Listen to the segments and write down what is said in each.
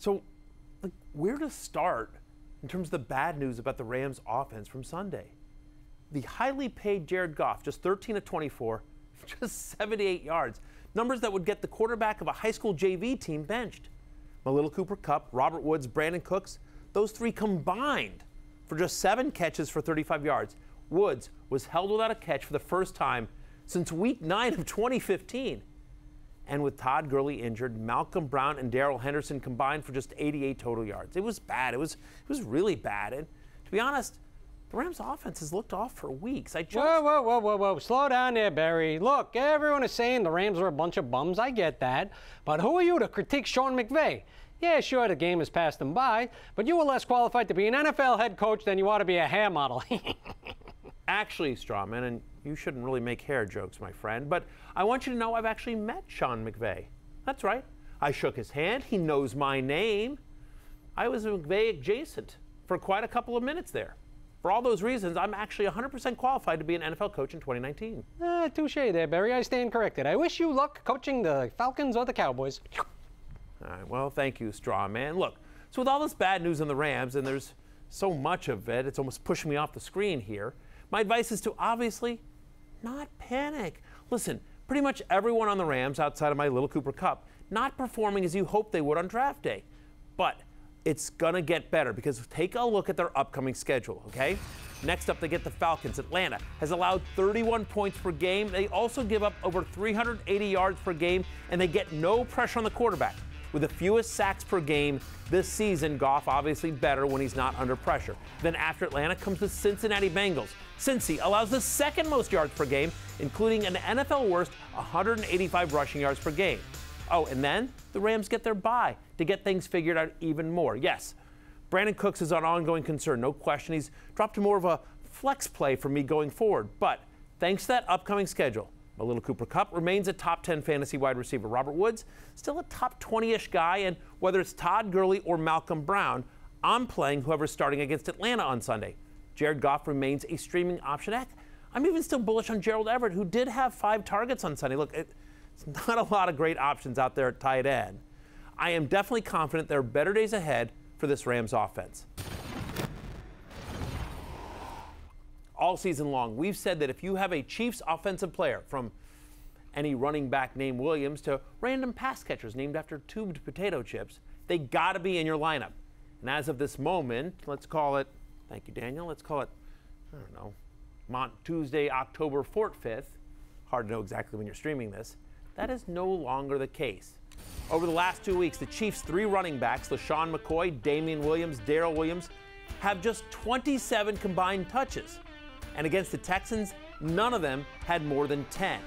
So, like, where to start in terms of the bad news about the Rams offense from Sunday? The highly paid Jared Goff, just 13 of 24, just 78 yards. Numbers that would get the quarterback of a high school JV team benched. Malil Cooper Kupp, Robert Woods, Brandon Cooks, those three combined for just 7 catches for 35 yards. Woods was held without a catch for the first time since week 9 of 2015. And with Todd Gurley injured, Malcolm Brown and Darrell Henderson combined for just 88 total yards. It was bad. It was really bad. And to be honest, the Rams' offense has looked off for weeks. Whoa. Slow down there, Barry. Look, everyone is saying the Rams are a bunch of bums. I get that. But who are you to critique Sean McVay? Yeah, sure, the game has passed him by, but you were less qualified to be an NFL head coach than you ought to be a hair model. Actually, Strawman, and you shouldn't really make hair jokes, my friend, but I want you to know I've actually met Sean McVay. That's right. I shook his hand. He knows my name. I was McVay adjacent for quite a couple of minutes there. For all those reasons, I'm actually 100% qualified to be an NFL coach in 2019. Touche there, Barry. I stand corrected. I wish you luck coaching the Falcons or the Cowboys. All right, well, thank you, Strawman. Look, so with all this bad news on the Rams, and there's so much of it, it's almost pushing me off the screen here, my advice is to obviously not panic. Listen, pretty much everyone on the Rams, outside of my Little Cooper Kupp, not performing as you hoped they would on draft day. But it's going to get better because take a look at their upcoming schedule, okay? Next up, they get the Falcons. Atlanta has allowed 31 points per game. They also give up over 380 yards per game, and they get no pressure on the quarterback. With the fewest sacks per game this season, Goff obviously better when he's not under pressure. Then after Atlanta comes the Cincinnati Bengals. Cincy allows the second most yards per game, including an NFL worst 185 rushing yards per game. Oh, and then the Rams get their bye to get things figured out even more. Yes, Brandon Cooks is an ongoing concern, no question. He's dropped to more of a flex play for me going forward. But thanks to that upcoming schedule, my Little Cooper Kupp remains a top 10 fantasy wide receiver. Robert Woods, still a top 20-ish guy. And whether it's Todd Gurley or Malcolm Brown, I'm playing whoever's starting against Atlanta on Sunday. Jared Goff remains a streaming option. Heck, I'm even still bullish on Gerald Everett, who did have 5 targets on Sunday. Look, it's not a lot of great options out there at tight end. I am definitely confident there are better days ahead for this Rams offense. All season long, we've said that if you have a Chiefs offensive player, from any running back named Williams to random pass catchers named after tubed potato chips, they got to be in your lineup. And as of this moment, let's call it, thank you, Daniel, let's call it, I don't know, Tuesday, October 5th. Hard to know exactly when you're streaming this. That is no longer the case. Over the last 2 weeks, the Chiefs' 3 running backs, LaShawn McCoy, Damian Williams, Darrell Williams, have just 27 combined touches. And against the Texans, none of them had more than 10.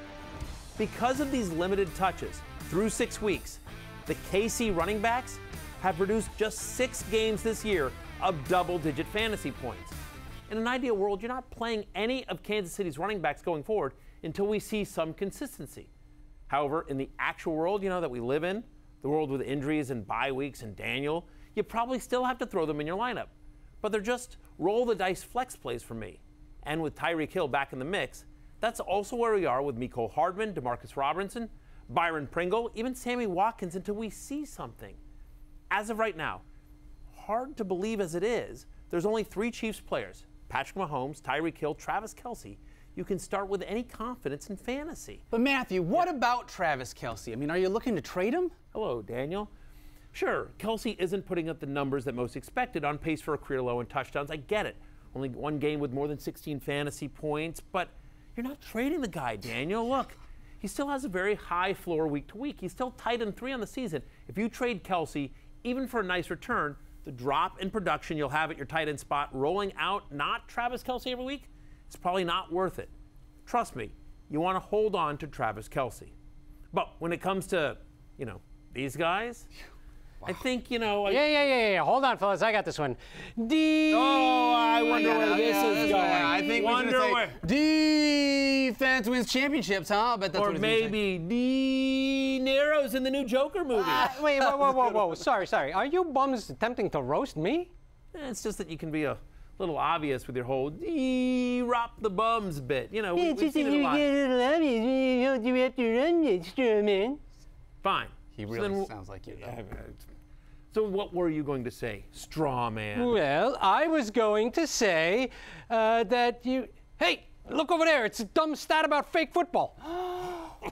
Because of these limited touches, through 6 weeks, the KC running backs have produced just 6 games this year of double-digit fantasy points. In an ideal world, you're not playing any of Kansas City's running backs going forward until we see some consistency. However, in the actual world, that we live in, the world with injuries and bye weeks and Daniel, you probably still have to throw them in your lineup. But they're just roll-the-dice flex plays for me. And with Tyreek Hill back in the mix, that's also where we are with Mecole Hardman, Demarcus Robinson, Byron Pringle, even Sammy Watkins, until we see something. As of right now, hard to believe as it is, there's only 3 Chiefs players, Patrick Mahomes, Tyreek Hill, Travis Kelce, you can start with any confidence in fantasy. But Matthew, what about Travis Kelce? I mean, are you looking to trade him? Hello, Daniel. Sure, Kelce isn't putting up the numbers that most expected, on pace for a career low in touchdowns. I get it. Only 1 game with more than 16 fantasy points, but you're not trading the guy, Daniel. Look, he still has a very high floor week to week. He's still tight end 3 on the season. If you trade Kelce, even for a nice return, the drop in production you'll have at your tight end spot rolling out not Travis Kelce every week, it's probably not worth it. Trust me, you want to hold on to Travis Kelce. But when it comes to, these guys, wow. I think, Yeah. Hold on, fellas. I got this one. I wonder where this is going. I think where defense wins championships, huh? But that's or maybe De Niro's in the new Joker movie. Wait, whoa. Sorry. Are you bums attempting to roast me? It's just that you can be a little obvious with your whole drop the bums bit. We've seen it a lot. You have to run this, man. Fine. He really sounds like you, though. So what were you going to say, straw man? Well, I was going to say that you... Hey, look over there. It's a dumb stat about fake football.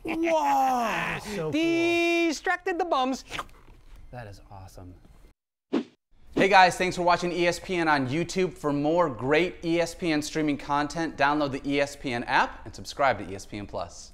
Whoa! So Distracted the bums. That is awesome. Hey guys, thanks for watching ESPN on YouTube. For more great ESPN streaming content, download the ESPN app and subscribe to ESPN Plus.